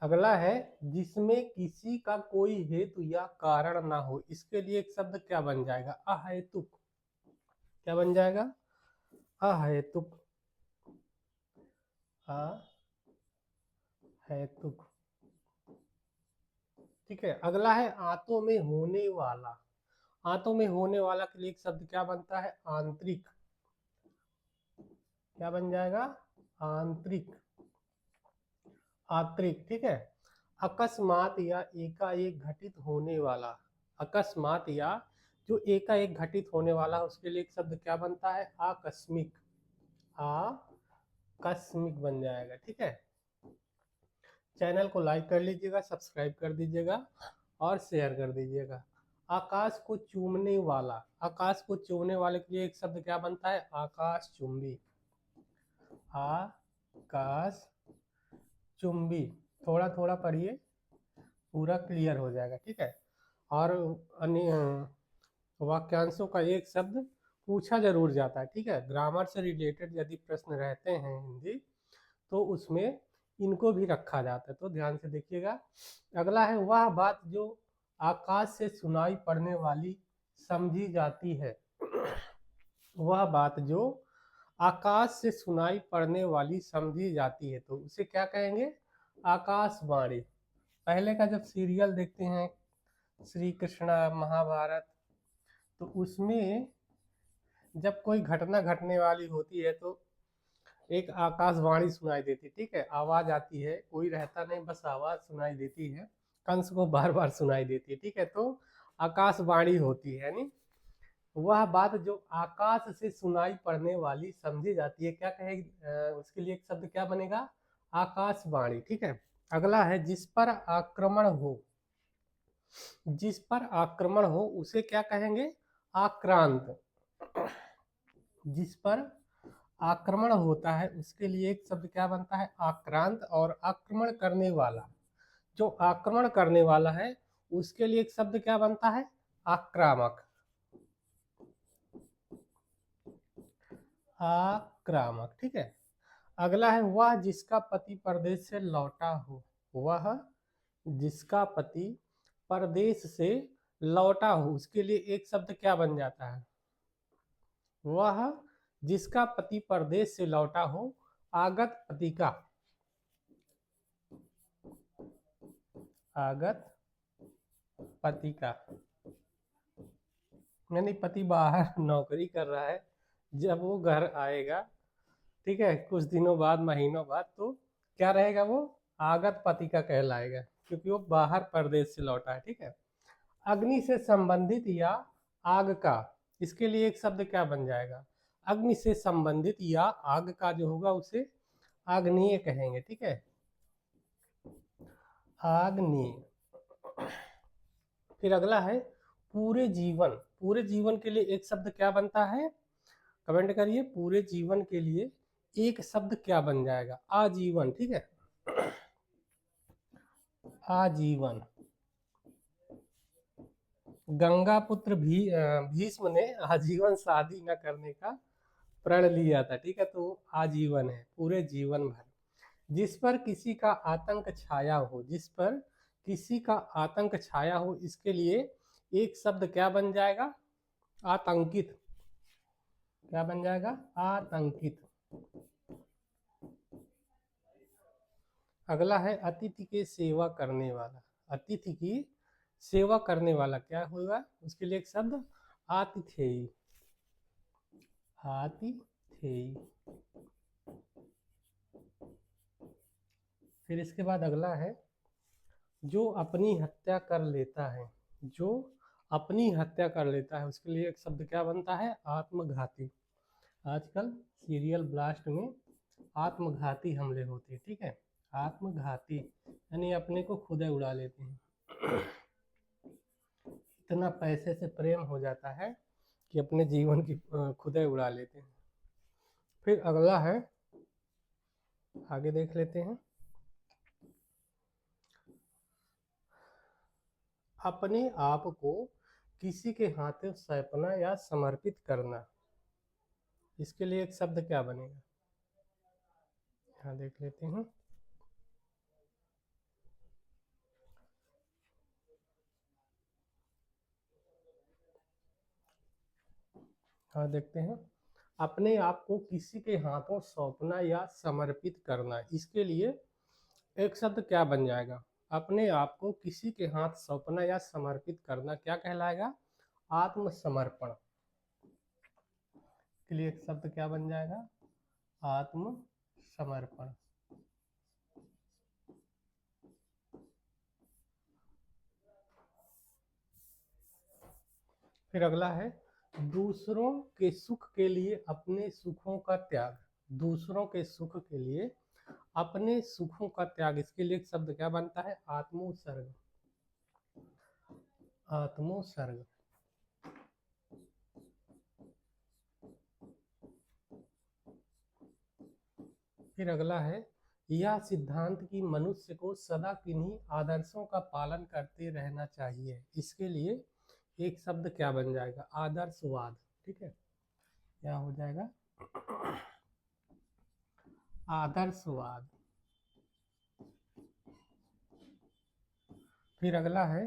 अगला है जिसमें किसी का कोई हेतु या कारण ना हो, इसके लिए एक शब्द क्या बन जाएगा? अहेतुक। क्या बन जाएगा? अहेतुक। अहेतुक। ठीक है। अगला है आंतों में होने वाला। आंतों में होने वाला के लिए एक शब्द क्या बनता है? आंतरिक। क्या बन जाएगा? आंतरिक। आंतरिक। ठीक है। अकस्मात या एकाएक घटित होने वाला। अकस्मात या जो एकाएक घटित होने वाला है उसके लिए एक शब्द क्या बनता है? आकस्मिक। आकस्मिक बन जाएगा। ठीक है। चैनल को लाइक कर लीजिएगा, सब्सक्राइब कर दीजिएगा और शेयर कर दीजिएगा। आकाश को चूमने वाला। आकाश को चूमने वाले के लिए एक शब्द क्या बनता है? आकाश चुंबी। आकाश चुंबी। थोड़ा थोड़ा पढ़िए, पूरा क्लियर हो जाएगा। ठीक है। और अन्य वाक्यांशों का एक शब्द पूछा जरूर जाता है। ठीक है। ग्रामर से रिलेटेड यदि प्रश्न रहते हैं हिंदी तो उसमें इनको भी रखा जाता है, तो ध्यान से देखिएगा। अगला है वह बात जो आकाश से सुनाई पड़ने वाली समझी जाती है। वह बात जो आकाश से सुनाई पड़ने वाली समझी जाती है तो उसे क्या कहेंगे? आकाशवाणी। पहले का जब सीरियल देखते हैं श्री कृष्णा महाभारत, तो उसमें जब कोई घटना घटने वाली होती है तो एक आकाशवाणी सुनाई देती। ठीक है। आवाज आती है, कोई रहता नहीं, बस आवाज सुनाई देती है, कंस को बार बार सुनाई देती है। ठीक है। तो आकाशवाणी होती है, यानी वह बात जो आकाश से सुनाई पड़ने वाली समझी जाती है, क्या कहेगी? उसके लिए एक शब्द क्या बनेगा? आकाशवाणी। ठीक है। अगला है जिस पर आक्रमण हो। जिस पर आक्रमण हो उसे क्या कहेंगे? आक्रांत। जिस पर आक्रमण होता है उसके लिए एक शब्द क्या बनता है? आक्रांत। और आक्रमण करने वाला, जो आक्रमण करने वाला है उसके लिए एक शब्द क्या बनता है? आक्रामक। आक्रामक। ठीक है। अगला है वह जिसका पति परदेश से लौटा हो। वह जिसका पति परदेश से लौटा हो उसके लिए एक शब्द क्या बन जाता है? वह जिसका पति परदेश से लौटा हो। आगत पतिका। आगत पतिका, यानी पति बाहर नौकरी कर रहा है, जब वो घर आएगा, ठीक है, कुछ दिनों बाद, महीनों बाद, तो क्या रहेगा? वो आगत पतिका कहलाएगा, क्योंकि वो बाहर परदेश से लौटा है। ठीक है। अग्नि से संबंधित या आग का, इसके लिए एक शब्द क्या बन जाएगा? अग्नि से संबंधित या आग का जो होगा उसे आग्नेय कहेंगे। ठीक है। आग्नेय। फिर अगला है पूरे जीवन। पूरे जीवन के लिए एक शब्द क्या बनता है? कमेंट करिए। पूरे जीवन के लिए एक शब्द क्या बन जाएगा? आजीवन। ठीक है। आजीवन। गंगा पुत्र भीष्म ने आजीवन शादी न करने का प्रण लिया था। ठीक है। तो आजीवन है, पूरे जीवन भर। जिस पर किसी का आतंक छाया हो। जिस पर किसी का आतंक छाया हो इसके लिए एक शब्द क्या बन जाएगा? आतंकित। क्या बन जाएगा? आतंकित। अगला है अतिथि की सेवा करने वाला। अतिथि की सेवा करने वाला क्या होगा? उसके लिए एक शब्द आतिथेयी। आतिथेयी। फिर इसके बाद अगला है जो अपनी हत्या कर लेता है। जो अपनी हत्या कर लेता है उसके लिए एक शब्द क्या बनता है? आत्मघाती। आजकल सीरियल ब्लास्ट में आत्मघाती हमले होते हैं। ठीक है। आत्मघाती यानी अपने को खुद उड़ा लेते हैं। इतना पैसे से प्रेम हो जाता है कि अपने जीवन की खुद उड़ा लेते हैं। फिर अगला है, आगे देख लेते हैं, अपने आप को किसी के हाथों सौंपना या समर्पित करना। इसके लिए एक शब्द क्या बनेगा? यहाँ देख लेते हैं। हाँ देखते हैं, अपने आप को किसी के हाथों सौंपना या समर्पित करना, इसके लिए एक शब्द क्या बन जाएगा? अपने आप को किसी के हाथ सौंपना या समर्पित करना क्या कहलाएगा? आत्मसमर्पण। के लिए एक शब्द क्या बन जाएगा? आत्मसमर्पण। फिर अगला है, दूसरों के सुख के लिए अपने सुखों का त्याग। दूसरों के सुख के लिए अपने सुखों का त्याग, इसके लिए एक शब्द क्या बनता है? आत्मोत्सर्ग। आत्मोत्सर्ग। फिर अगला है, यह सिद्धांत कि मनुष्य को सदा किन्हीं आदर्शों का पालन करते रहना चाहिए, इसके लिए एक शब्द क्या बन जाएगा? आदर्शवाद। ठीक है, क्या हो जाएगा? आदर्शवाद। फिर अगला है,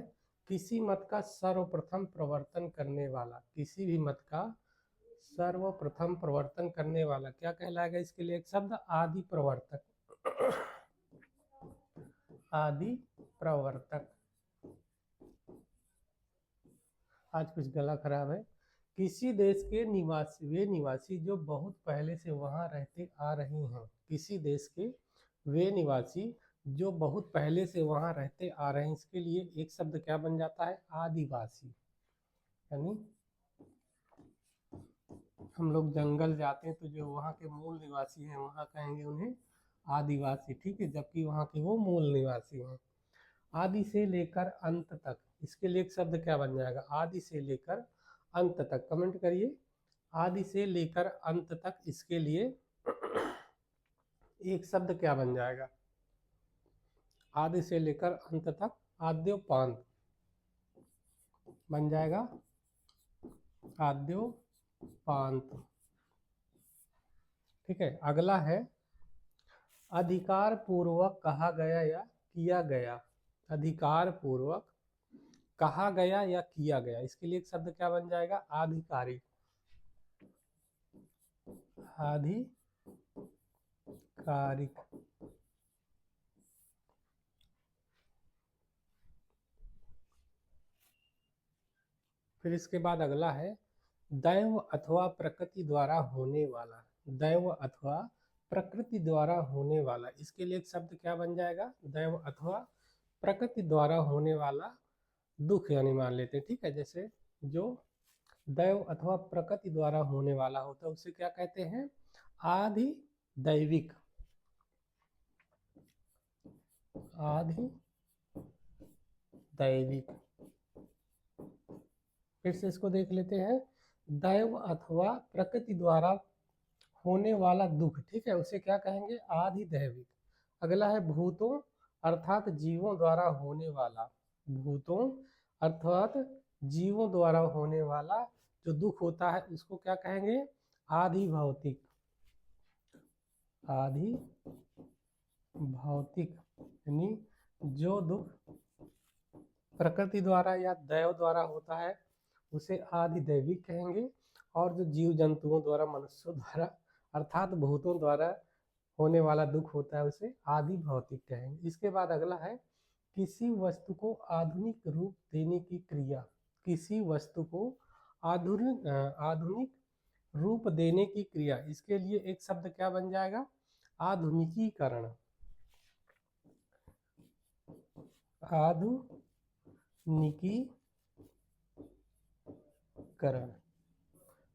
किसी मत का सर्वप्रथम प्रवर्तन करने वाला। किसी भी मत का सर्वप्रथम प्रवर्तन करने वाला क्या कहलाएगा? इसके लिए एक शब्द आदि प्रवर्तक। आदि प्रवर्तक। आज कुछ गला खराब है। किसी देश के निवासी वे निवासी जो बहुत पहले से वहां रहते आ रहे हैं। किसी देश के वे निवासी जो बहुत पहले से वहां रहते आ रहे हैं, इसके लिए एक शब्द क्या बन जाता है? आदिवासी। यानी हम लोग जंगल जाते हैं तो जो वहाँ के मूल निवासी हैं वहाँ कहेंगे उन्हें आदिवासी। ठीक है, जबकि वहाँ के वो मूल निवासी हैं। आदि से लेकर अंत तक, इसके लिए एक शब्द क्या बन जाएगा? आदि से लेकर अंत तक। कमेंट करिए, आदि से लेकर अंत तक, इसके लिए एक शब्द क्या बन जाएगा? आदि से लेकर अंत तक आद्योपांत बन जाएगा। आद्योपांत। ठीक है, अगला है, अधिकार पूर्वक कहा गया या किया गया। अधिकार पूर्वक कहा गया या किया गया, इसके लिए एक शब्द क्या बन जाएगा? आधिकारिक। आधिकारिक। फिर इसके बाद अगला है, दैव अथवा प्रकृति द्वारा होने वाला। दैव अथवा प्रकृति द्वारा होने वाला, इसके लिए एक शब्द क्या बन जाएगा? दैव अथवा प्रकृति द्वारा होने वाला दुख, यानी मान लेते हैं। ठीक है, जैसे जो दैव अथवा प्रकृति द्वारा होने वाला होता है उसे क्या कहते हैं? आधि दैविक। आधि दैविक। फिर से इसको देख लेते हैं, दैव अथवा प्रकृति द्वारा होने वाला दुख। ठीक है, उसे क्या कहेंगे? आधि दैविक। अगला है, भूतों अर्थात जीवों द्वारा होने वाला। भूतों अर्थात जीवों द्वारा होने वाला जो दुख होता है उसको क्या कहेंगे? आधि भौतिक। आधि भौतिक, यानी जो दुख प्रकृति द्वारा या दैव द्वारा होता है उसे आदि दैविक कहेंगे, और जो जीव जंतुओं द्वारा, मनुष्यों द्वारा अर्थात भूतों द्वारा होने वाला दुख होता है उसे आदि भौतिक कहेंगे। इसके बाद अगला है, किसी वस्तु को आधुनिक रूप देने की क्रिया। किसी वस्तु को आधुनिक रूप देने की क्रिया, इसके लिए एक शब्द क्या बन जाएगा? आधुनिकीकरण। आधुनिकीकरण।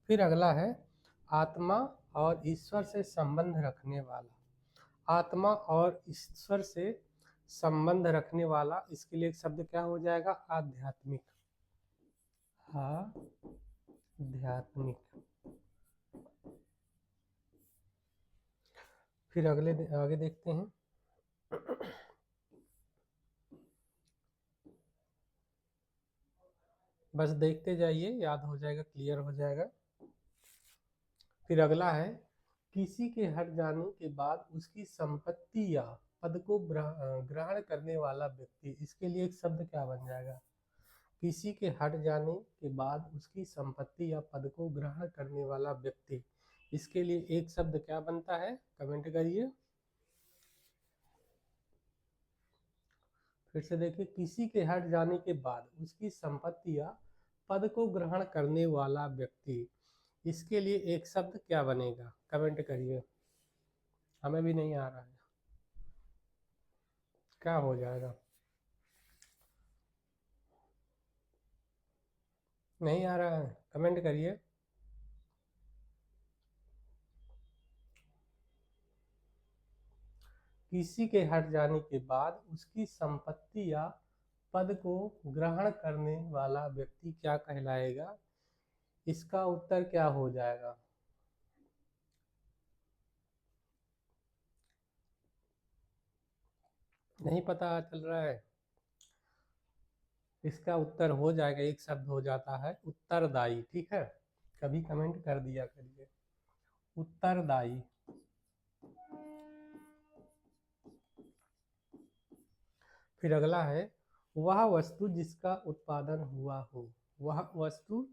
फिर अगला है, आत्मा और ईश्वर से संबंध रखने वाला। आत्मा और ईश्वर से संबंध रखने वाला, इसके लिए एक शब्द क्या हो जाएगा? आध्यात्मिक। आध्यात्मिक। फिर आगे देखते हैं, बस देखते जाइए, याद हो जाएगा, क्लियर हो जाएगा। फिर अगला है, किसी के हट जाने के बाद उसकी संपत्ति या पद को ग्रहण करने वाला व्यक्ति, इसके लिए एक शब्द क्या बन जाएगा? किसी के हट जाने के बाद उसकी संपत्ति या पद को ग्रहण करने वाला व्यक्ति, इसके लिए एक शब्द क्या बनता है, कमेंट करिए। फिर से देखिए, किसी के हट जाने के बाद उसकी संपत्ति या पद को ग्रहण करने वाला व्यक्ति, इसके लिए एक शब्द क्या बनेगा, कमेंट करिए। हमें भी नहीं आ रहा है, क्या हो जाएगा, नहीं आ रहा है, कमेंट करिए। किसी के हट जाने के बाद उसकी संपत्ति या पद को ग्रहण करने वाला व्यक्ति क्या कहलाएगा, इसका उत्तर क्या हो जाएगा। नहीं पता चल रहा है, इसका उत्तर हो जाएगा, एक शब्द हो जाता है उत्तरदायी। ठीक है, कभी कमेंट कर दिया करिए, उत्तरदायी। फिर अगला है, वह वस्तु जिसका उत्पादन हुआ हो, वह वस्तु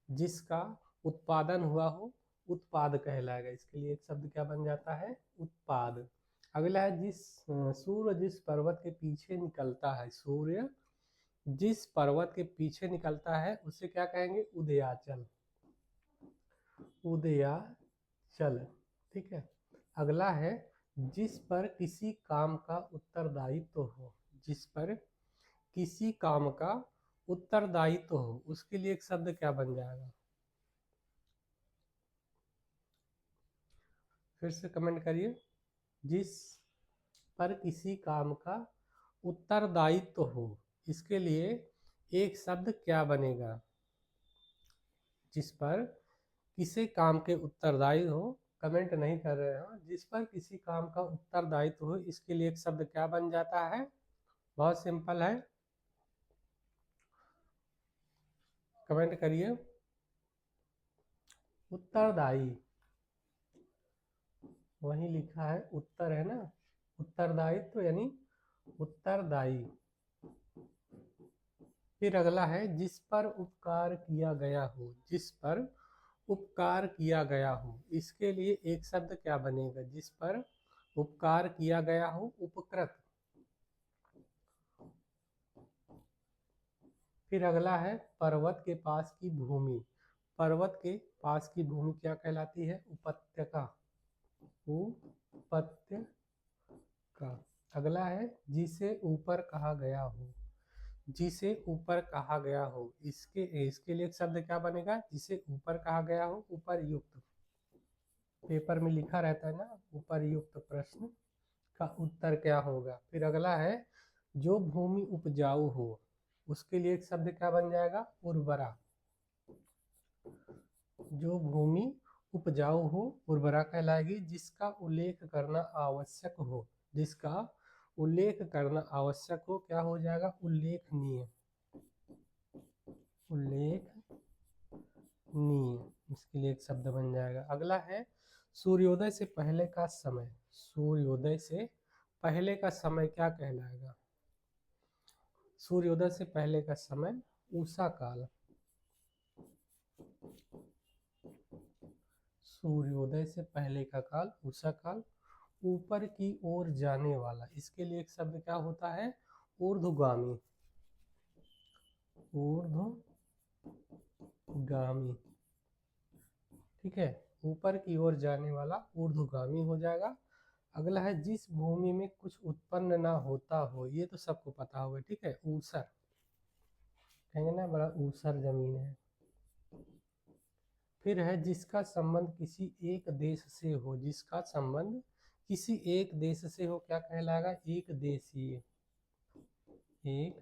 जिसका उत्पादन हुआ हो उत्पाद कहलाएगा। इसके लिए एक शब्द क्या बन जाता है, उत्पाद। अगला है, सूर्य जिस पर्वत के पीछे निकलता है, सूर्य जिस पर्वत के पीछे निकलता है उसे क्या कहेंगे, उदयाचल, उदयाचल। ठीक है, अगला है, जिस पर किसी काम का उत्तरदायित्व हो, जिस पर किसी काम का उत्तरदायित्व हो, उसके लिए एक शब्द क्या बन जाएगा, फिर से कमेंट करिए। जिस पर किसी काम का उत्तरदायित्व हो, इसके लिए एक शब्द क्या बनेगा, जिस पर किसी काम के उत्तरदायी हो, कमेंट नहीं कर रहे हो, जिस पर किसी काम का उत्तरदायित्व हो, इसके लिए एक शब्द क्या बन जाता है, बहुत सिंपल है, कमेंट करिए, उत्तरदायी। वही लिखा है, उत्तर है ना, उत्तरदायित्व यानी उत्तरदायी। फिर अगला है, जिस पर उपकार किया गया हो, जिस पर उपकार किया गया हो, इसके लिए एक शब्द क्या बनेगा, जिस पर उपकार किया गया हो, उपकृत। फिर अगला है, पर्वत के पास की भूमि, पर्वत के पास की भूमि क्या कहलाती है, उपत्यका, उपत्यका। अगला है, जिसे ऊपर कहा गया हो, जिसे ऊपर कहा गया हो, इसके लिए एक शब्द क्या बनेगा, जिसे ऊपर कहा गया हो, उपर्युक्त। पेपर में लिखा रहता है ना, उपर्युक्त प्रश्न का उत्तर क्या होगा। फिर अगला है, जो भूमि उपजाऊ हो, उसके लिए एक शब्द क्या बन जाएगा, उर्वरा। जो भूमि उपजाऊ हो, उर्वरा कहलाएगी। जिसका उल्लेख करना आवश्यक हो, जिसका उल्लेख करना आवश्यक हो, क्या हो जाएगा, उल्लेखनीय, उल्लेखनीय। इसके लिए एक शब्द बन जाएगा। अगला है, सूर्योदय से पहले का समय, सूर्योदय से पहले का समय क्या कहलाएगा, सूर्योदय से पहले का समय उषा काल, सूर्योदय से पहले का काल उषा काल। ऊपर की ओर जाने वाला, इसके लिए एक शब्द क्या होता है, ऊर्ध्वगामी, ऊर्ध्वगामी। ठीक है, ऊपर की ओर जाने वाला ऊर्ध्वगामी हो जाएगा। अगला है, जिस भूमि में कुछ उत्पन्न ना होता हो, ये तो सबको पता होगा। ठीक है, ऊसर कहेंगे ना, बड़ा ऊसर जमीन है। फिर है, जिसका संबंध किसी एक देश से हो, जिसका संबंध किसी एक देश से हो, क्या कहलाएगा, एक देशीय, एक